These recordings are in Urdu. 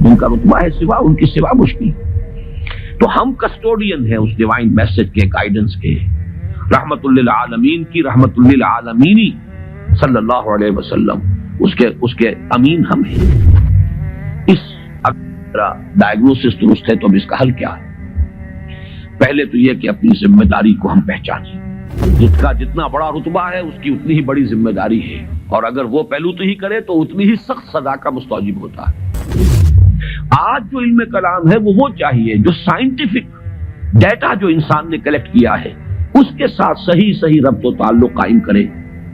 جن کا رتبہ ہے سوا، ان کی سوا مشکل۔ تو ہم کسٹوڈین ہیں اس ڈیوائن میسج کے، گائیڈنس کے، رحمت للعالمین کی رحمت للعالمینی صلی اللہ علیہ وسلم، اس کے امین ہم ہیں۔ اس ڈائگنوسس درست ہے تو اب اس کا حل کیا ہے؟ پہلے تو یہ کہ اپنی ذمہ داری کو ہم پہچانیں۔ جس کا جتنا بڑا رتبہ ہے اس کی اتنی ہی بڑی ذمہ داری ہے، اور اگر وہ پہلو تو ہی کرے تو اتنی ہی سخت سزا کا مستوجب ہوتا ہے۔ آج جو علم کلام ہے وہ چاہیے جو سائنٹیفک ڈیٹا جو انسان نے کلیکٹ کیا ہے اس کے ساتھ صحیح ربط و تعلق قائم کرے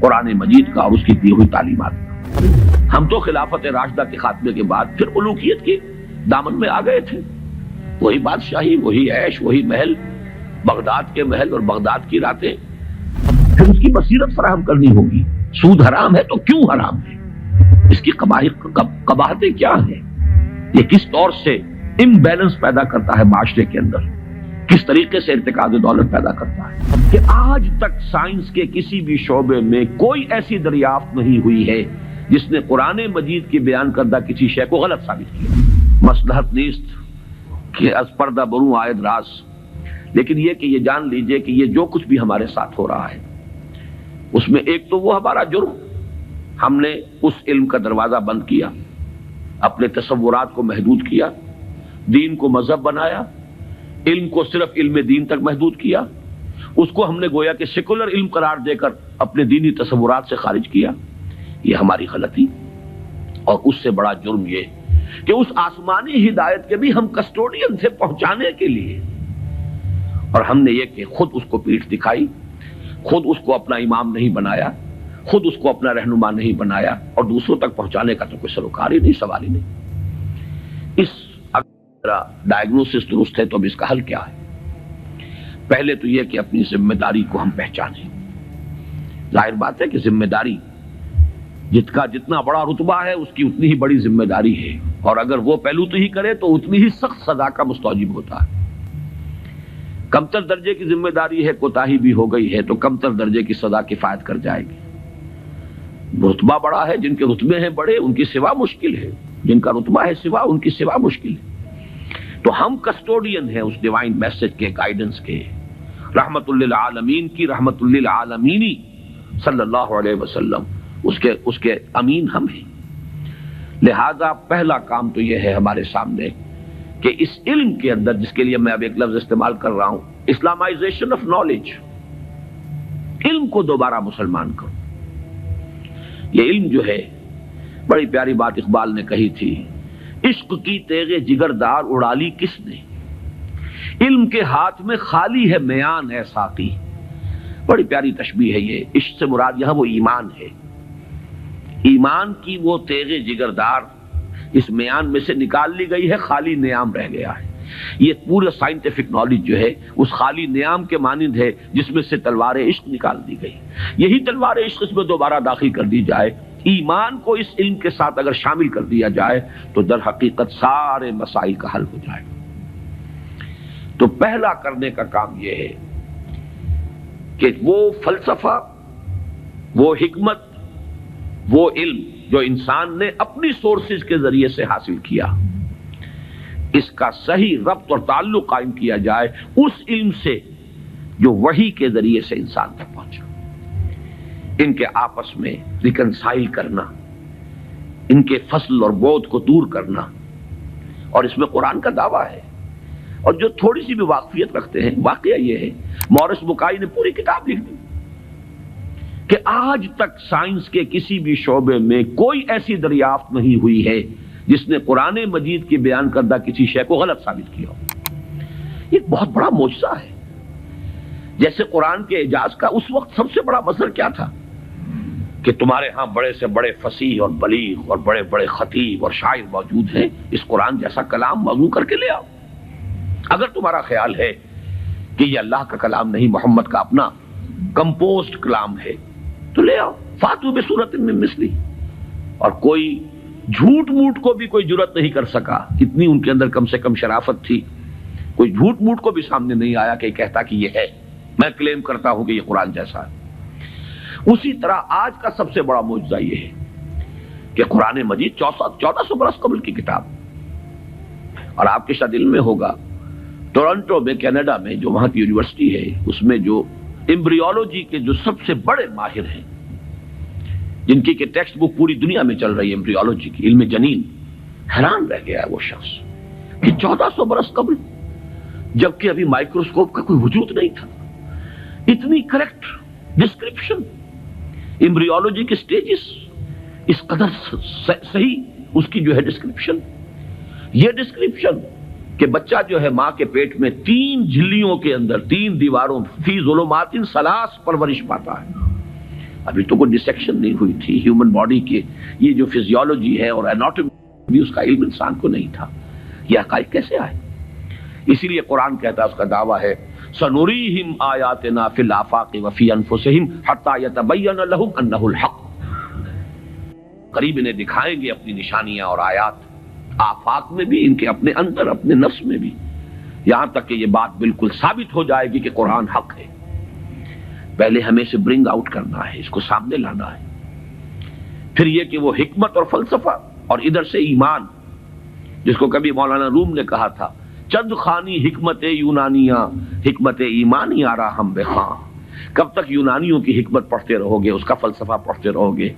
قرآن مجید کا اور اس کی دی ہوئی تعلیمات کا۔ ہم تو خلافت راشدہ کے خاتمے کے بعد پھر الوہیت کے دامن میں آ گئے تھے، وہی بادشاہی، وہی عیش، وہی محل، بغداد کے محل اور بغداد کی راتیں۔ پھر اس کی بصیرت فراہم کرنی ہوگی۔ سود حرام ہے تو کیوں حرام ہے؟ اس کی قباحتیں کیا ہیں؟ یہ کس طور سے امبیلنس پیدا کرتا ہے معاشرے کے اندر، کس طریقے سے ارتکاز دولت پیدا کرتا ہے؟ کہ آج تک سائنس کے کسی بھی شعبے میں کوئی ایسی دریافت نہیں ہوئی ہے جس نے قرآن مجید کی بیان کردہ کسی شے کو غلط ثابت کیا۔ مصلحت نیست کہ از پردہ بروں آید راز، لیکن یہ کہ یہ جان لیجئے کہ یہ جو کچھ بھی ہمارے ساتھ ہو رہا ہے اس میں ایک تو وہ ہمارا جرم، ہم نے اس علم کا دروازہ بند کیا، اپنے تصورات کو محدود کیا، دین کو مذہب بنایا، علم کو صرف علم دین تک محدود کیا، اس کو ہم نے گویا کہ سیکولر علم قرار دے کر اپنے دینی تصورات سے خارج کیا۔ یہ ہماری غلطی، اور اس سے بڑا جرم یہ کہ اس آسمانی ہدایت کے بھی ہم کسٹوڈین تھے پہنچانے کے لیے، اور ہم نے یہ کہ خود اس کو پیٹھ دکھائی، خود اس کو اپنا امام نہیں بنایا، خود اس کو اپنا رہنما نہیں بنایا، اور دوسروں تک پہنچانے کا تو کوئی سروکار ہی نہیں، سوال ہی نہیں۔ اس ڈائگنوسس درست ہے تو اب اس کا حل کیا ہے؟ پہلے تو یہ کہ اپنی ذمہ داری کو ہم پہچانیں۔ ظاہر بات ہے کہ ذمہ داری جتنا بڑا رتبہ ہے اس کی اتنی ہی بڑی ذمہ داری ہے، اور اگر وہ پہلو تو ہی کرے تو اتنی ہی سخت سزا کا مستوجب ہوتا ہے۔ کمتر درجے کی ذمہ داری ہے، کوتاہی بھی ہو گئی ہے تو کمتر درجے کی سزا کفایت کر جائے گی۔ رتبہ بڑا ہے، جن کے رتبے ہیں بڑے ان کی سوا مشکل ہے، جن کا رتبہ ہے سوا ان کی سوا مشکل ہے۔ تو ہم کسٹوڈین ہیں اس ڈیوائن میسج کے، گائیڈنس کے، رحمت للعالمین کی رحمت للعالمینی صلی اللہ علیہ وسلم، اس کے امین ہم ہیں۔ لہذا پہلا کام تو یہ ہے ہمارے سامنے کہ اس علم کے اندر، جس کے لیے میں اب ایک لفظ استعمال کر رہا ہوں، اسلامائزیشن آف نالج، علم کو دوبارہ مسلمان کرو۔ یہ علم جو ہے، بڑی پیاری بات اقبال نے کہی تھی، عشق کی تیغ جگردار اڑا لی کس نے، علم کے ہاتھ میں خالی ہے میان ہے ساقی۔ بڑی پیاری تشبیہ ہے یہ۔ عشق سے مراد یہاں وہ ایمان ہے، ایمان کی وہ تیغ جگردار اس میان میں سے نکال لی گئی ہے، خالی نیام رہ گیا ہے۔ یہ پورا سائنٹیفک نالج جو ہے اس خالی نیام کے مانند ہے جس میں سے تلوار عشق نکال دی گئی۔ یہی تلوار عشق اس میں دوبارہ داخل کر دی جائے، ایمان کو اس علم کے ساتھ اگر شامل کر دیا جائے تو در حقیقت سارے مسائل کا حل ہو جائے گا۔ تو پہلا کرنے کا کام یہ ہے کہ وہ فلسفہ، وہ حکمت، وہ علم جو انسان نے اپنی سورسز کے ذریعے سے حاصل کیا، اس کا صحیح ربط اور تعلق قائم کیا جائے اس علم سے جو وحی کے ذریعے سے انسان تک پہنچا۔ ان کے آپس میں ریکنسائل کرنا، ان کے فصل اور بود کو دور کرنا، اور اس میں قرآن کا دعویٰ ہے۔ اور جو تھوڑی سی بھی واقفیت رکھتے ہیں، واقعہ یہ ہے، مورس بکائی نے پوری کتاب لکھ دی کہ آج تک سائنس کے کسی بھی شعبے میں کوئی ایسی دریافت نہیں ہوئی ہے جس نے قرآن مجید کی بیان کردہ کسی شے کو غلط ثابت کیا ہو۔ یہ بہت بڑا معجزہ ہے۔ جیسے قرآن کے اعجاز کا اس وقت سب سے بڑا مظہر کیا تھا کہ تمہارے ہاں بڑے سے بڑے فصیح اور بلیغ اور بڑے بڑے خطیب اور شاعر موجود ہیں، اس قرآن جیسا کلام موضوع کر کے لے آؤ۔ اگر تمہارا خیال ہے کہ یہ اللہ کا کلام نہیں، محمد کا اپنا کمپوزڈ کلام ہے، تو لے آؤ، فاتو بسورۃ من مثلی۔ اور کوئی جھوٹ موٹ کو بھی کوئی جرت نہیں کر سکا، اتنی ان کے اندر کم سے کم شرافت تھی، کوئی جھوٹ موٹ کو بھی سامنے نہیں آیا کہ کہتا کہ یہ ہے، میں کلیم کرتا ہوں کہ یہ قرآن جیسا ہے۔ اسی طرح آج کا سب سے بڑا معجزہ یہ ہے کہ قرآن مجید 1400 برس قبل کی کتاب، اور آپ کے شاید علم میں ہوگا ٹورنٹو میں کینیڈا میں جو وہاں کی یونیورسٹی ہے اس میں جو ایمبریولوجی کے جو سب سے بڑے ماہر ہیں جن کی کہ ٹیکسٹ بک پوری دنیا میں چل رہی ہے ایمبریولوجی کی، علم جنین، حیران رہ گیا ہے وہ شخص کہ 1400 برس قبل جبکہ ابھی مائکروسکوپ کا کوئی وجود نہیں تھا، اتنی کریکٹ ڈسکرپشن ایمبریولوجی کے سٹیجز، اس قدر صحیح اس کی جو ہے ڈسکرپشن، یہ ڈسکرپشن کہ بچہ جو ہے ماں کے پیٹ میں 3 جھلیوں کے اندر 3 دیواروں فی ظلمات ثلاث پرورش پاتا ہے۔ ابھی تو کوئی ڈسیکشن نہیں ہوئی تھی ہیومن باڈی کے، یہ جو فزیولوجی ہے اور اناٹومی بھی اس کا علم انسان کو نہیں تھا، یہ حقائق کیسے آئے؟ اسی لیے قرآن کہتا ہے، اس کا دعویٰ ہے سنریہم آیاتنا فی الآفاق وفی انفسہم حتی یتبین لہم انہ الحق، قریب انہیں دکھائیں گے اپنی نشانیاں اور آیات، آفاق میں بھی، ان کے اپنے اندر، اپنے نفس میں بھی، یہاں تک کہ یہ بات بالکل ثابت ہو جائے گی کہ قرآن حق ہے۔ پہلے ہمیں اسے برنگ آؤٹ کرنا ہے، اس کو سامنے لانا ہے، پھر یہ کہ وہ حکمت اور فلسفہ اور ادھر سے ایمان، جس کو کبھی مولانا روم نے کہا تھا چند خانی حکمت یونانیہ حکمت ایمانی آرا ہم بخواں، کب تک یونانیوں کی حکمت پڑھتے رہو گے، اس کا فلسفہ پڑھتے رہو گے؟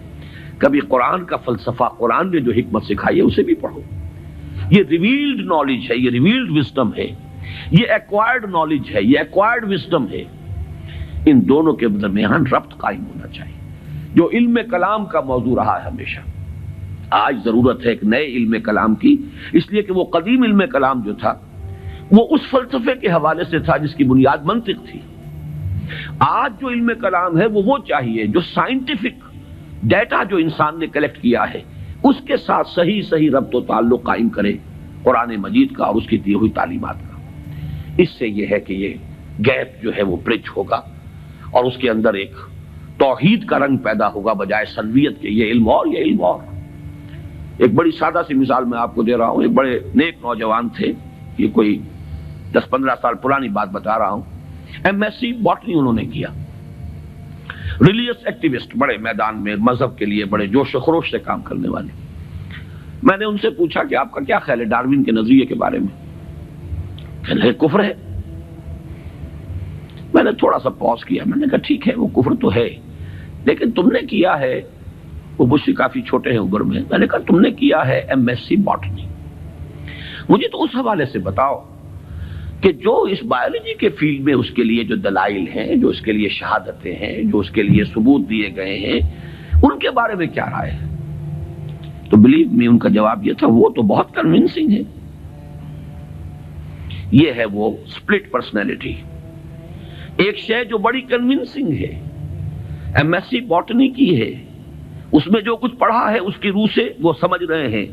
کبھی قرآن کا فلسفہ، قرآن نے جو حکمت سکھائی ہے اسے بھی پڑھو۔ یہ ریویلڈ نالج ہے، یہ ریویلڈ وزڈم ہے، یہ ایکوائرڈ نالج ہے، یہ ایکوائرڈ وزڈم ہے۔ ان دونوں کے درمیان ربط قائم ہونا چاہیے، جو علم کلام کا موضوع رہا ہے ہمیشہ۔ آج ضرورت ہے ایک نئے علم کلام کی، اس لیے کہ وہ قدیم علم کلام جو تھا وہ اس فلسفے کے حوالے سے تھا جس کی بنیاد منطق تھی۔ آج جو علم کلام ہے وہ چاہیے جو سائنٹیفک ڈیٹا جو انسان نے کلیکٹ کیا ہے اس کے ساتھ صحیح ربط و تعلق قائم کرے قرآن مجید کا اور اس کی دی ہوئی تعلیمات کا۔ اس سے یہ ہے کہ یہ گیپ جو ہے وہ برج ہوگا اور اس کے اندر ایک توحید کا رنگ پیدا ہوگا بجائے سنویت کے، یہ علم اور یہ علم اور۔ ایک بڑی سادہ سی مثال میں آپ کو دے رہا ہوں، ایک بڑے نیک نوجوان تھے، یہ کوئی 10-15 سال پرانی بات بتا رہا ہوں، ایم ایس سی باٹنی انہوں نے کیا، ریلیجس ایکٹیوسٹ، بڑے میدان میں مذہب کے لیے بڑے جوش و خروش سے کام کرنے والے۔ میں نے ان سے پوچھا کہ آپ کا کیا خیال ہے ڈاروین کے نظریے کے بارے میں؟ کہنے لگے کفر ہے۔ میں نے تھوڑا سا پاز کیا، میں نے کہا ٹھیک ہے وہ کفر تو ہے، لیکن تم نے کیا ہے، وہ مجھ سے کافی چھوٹے ہیں عمر میں نے کہا تم نے کیا ہے ایم ایس سی باٹنی، مجھے تو اس حوالے سے بتاؤ کہ جو اس بایولوجی کے فیلڈ میں اس کے لیے جو دلائل ہیں، جو اس کے لیے شہادتیں ہیں، جو اس کے لیے ثبوت دیے گئے ہیں، ان کے بارے میں کیا رائے ہے؟ تو بلیو می ان کا جواب یہ تھا وہ تو بہت کنونسنگ ہے۔ یہ ہے وہ سپلٹ پرسنالٹی، ایک شے جو بڑی کنونسنگ ہے، ایم ایس سی باٹنی کی ہے، اس میں جو کچھ پڑھا ہے اس کی روح سے وہ سمجھ رہے ہیں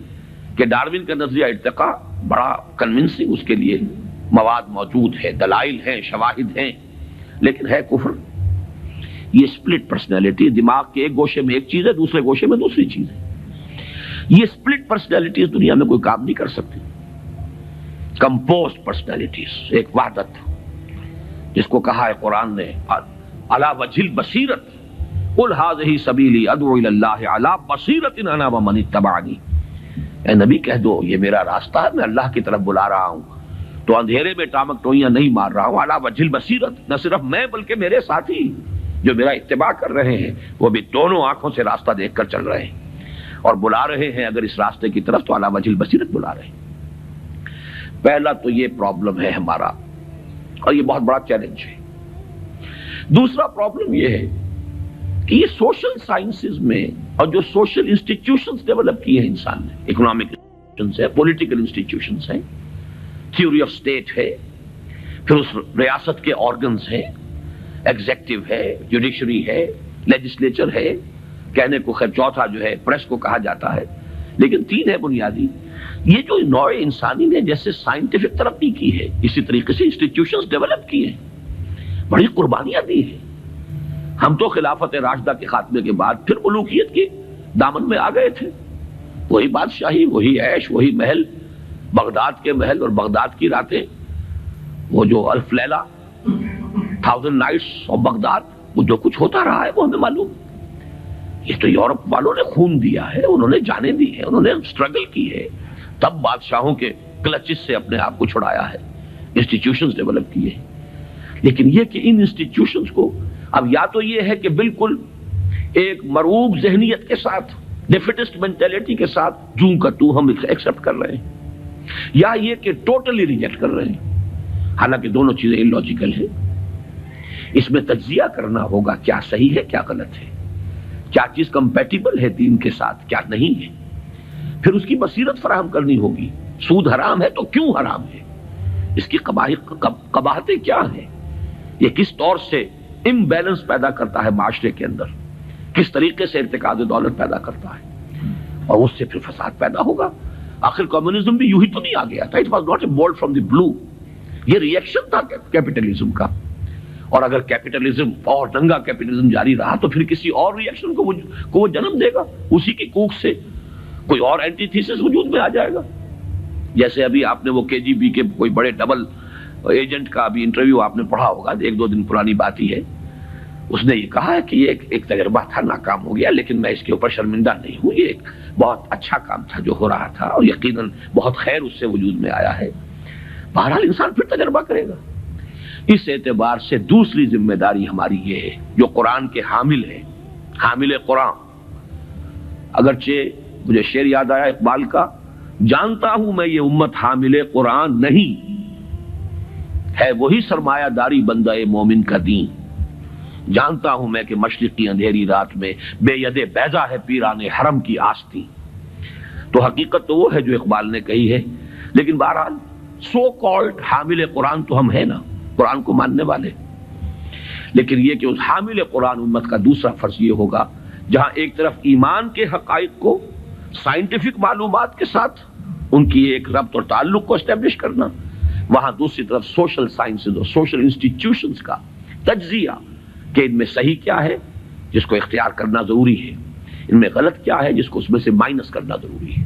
کہ ڈاروین کا نظریہ ارتقاء بڑا کنونسنگ، اس کے لیے مواد موجود ہے، دلائل ہیں، شواہد ہیں، لیکن ہے کفر۔ یہ سپلٹ پرسنالٹی، دماغ کے ایک گوشے میں ایک چیز ہے، دوسرے گوشے میں دوسری چیز ہے۔ یہ سپلٹ پرسنالٹیز دنیا میں کوئی کام نہیں کر سکتی۔ کمپوزڈ پرسنالٹیز، ایک وحدت جس کو کہا ہے قرآن نے علی وجہ البصیرت قل ھذہ سبیلی ادعو الی اللہ علی بصیرۃ انا ومن اتبعنی، اے نبی کہہ دو یہ میرا راستہ ہے، میں اللہ کی طرف بلا رہا ہوں، تو اندھیرے میں ٹامک ٹوئیاں نہیں مار رہا ہوں، علی وجہ البصیرت، نہ صرف میں بلکہ میرے ساتھی جو میرا اتباع کر رہے ہیں وہ بھی دونوں آنکھوں سے راستہ دیکھ کر چل رہے ہیں اور بلا رہے ہیں اگر اس راستے کی طرف تو علی وجہ البصیرت بلا رہے ہیں۔ پہلا تو یہ پرابلم ہے ہمارا اور یہ بہت بڑا چیلنج ہے۔ دوسرا پرابلم یہ ہے کہ یہ سوشل سائنسز میں اور جو سوشل انسٹیٹیوشنز ڈیولپ کیے ہیں انسان نے، اکنامک انسٹیٹیوشنز ہے، پولیٹیکل انسٹیٹیوشنز ہیں، تھیوری آف اسٹیٹ ہے، پھر اس ریاست کے آرگنز ہیں، ایگزیکٹو ہے، جوڈیشری ہے، لیجسلیچر ہے، کہنے کو خیر چوتھا جو ہے پریس کو کہا جاتا ہے، لیکن 3 ہے بنیادی۔ یہ جو نوع انسانی نے جیسے سائنٹیفک ترقی کی ہے اسی طریقے سے انسٹیٹیوشنز ڈیولپ کیے ہیں، بڑی قربانیاں دی ہیں۔ ہم تو خلافت راشدہ کے خاتمے کے بعد پھر ملوکیت کے دامن میں آ گئے تھے، وہی بادشاہی، وہی عیش، وہی محل، بغداد کے محل اور بغداد کی راتیں، وہ جو الف لیلہ، 1000 نائٹس آف بغداد، وہ جو کچھ ہوتا رہا ہے وہ ہمیں معلوم۔ یہ تو یورپ والوں نے خون دیا ہے، انہوں نے جانیں دی ہیں، انہوں نے اسٹرگل کی ہے، تب بادشاہوں کے کلچز سے اپنے آپ کو چھڑایا ہے، انسٹیٹیوشنز ڈیولپ کیے ہیں۔ لیکن یہ کہ ان انسٹیٹیوشنز کو اب یا تو یہ ہے کہ بالکل ایک مرعوب ذہنیت کے ساتھ، ڈیفیٹسٹ مینٹیلٹی کے ساتھ جوں کا تو ہم ایکسپٹ کر رہے ہیں، یا یہ کہ ٹوٹلی ریجیکٹ کر رہے ہیں، حالانکہ دونوں چیزیں اللاجیکل ہیں۔ اس میں تجزیہ کرنا ہوگا کیا صحیح ہے کیا غلط ہے، کیا چیز کمپیٹیبل ہے دین کے ساتھ کیا نہیں ہے، پھر اس کی بصیرت فراہم کرنی ہوگی۔ سود حرام ہے تو کیوں حرام ہے، اس کی قباحتیں کیا ہیں، یہ کس طور سے امبیلنس پیدا کرتا ہے معاشرے کے اندر، کس طریقے سے ارتکاز دولت پیدا کرتا ہے، اور اس سے پھر فساد پیدا ہوگا۔ آخر کمیونزم بھی یوں ہی تو نہیں آ گیا تھا، it was not a bolt from the blue, یہ ریئیکشن تھا کیپٹلزم کا۔ اور اگر کیپٹلزم اور ننگا کیپٹلزم جاری رہا تو پھر کسی اور ریئیکشن کو وہ جنم دے گا، اسی کی کوکھ سے کوئی اور اینٹی تھیسس وجود میں آ جائے گا۔ جیسے ابھی آپ نے وہ کے جی بی کے کوئی بڑے ڈبل ایجنٹ کا ابھی انٹرویو آپ نے پڑھا ہوگا، 1-2 دن پرانی بات ہی ہے، اس نے یہ کہا ہے کہ یہ ایک تجربہ تھا، ناکام ہو گیا، لیکن میں اس کے اوپر شرمندہ نہیں ہوں، یہ ایک بہت اچھا کام تھا جو ہو رہا تھا، اور یقیناً بہت خیر اس سے وجود میں آیا ہے۔ بہرحال انسان پھر تجربہ کرے گا۔ اس اعتبار سے دوسری ذمہ داری ہماری یہ ہے جو قرآن کے حامل ہے، حامل قرآن، اگرچہ مجھے شعر یاد آیا اقبال کا، جانتا ہوں میں یہ امت حامل قرآن نہیں ہے، وہی سرمایہ داری بندہ مومن کا دین، جانتا ہوں میں کہ مشرق کی اندھیری رات میں بے ید بیضا ہے پیران حرم کی آستی۔ تو حقیقت تو وہ ہے جو اقبال نے کہی ہے، لیکن بہرحال سو کالڈ حامل قرآن تو ہم ہیں نا، قرآن کو ماننے والے، لیکن یہ کہ اس حامل قرآن امت کا دوسرا فرض یہ ہوگا، جہاں ایک طرف ایمان کے حقائق کو سائنٹیفک معلومات کے ساتھ ان کی ایک ربط اور تعلق کو اسٹیبلش کرنا، وہاں دوسری طرف سوشل سائنسز اور سوشل انسٹیٹیوشنز کا تجزیہ کہ ان میں صحیح کیا ہے جس کو اختیار کرنا ضروری ہے، ان میں غلط کیا ہے جس کو اس میں سے مائنس کرنا ضروری ہے۔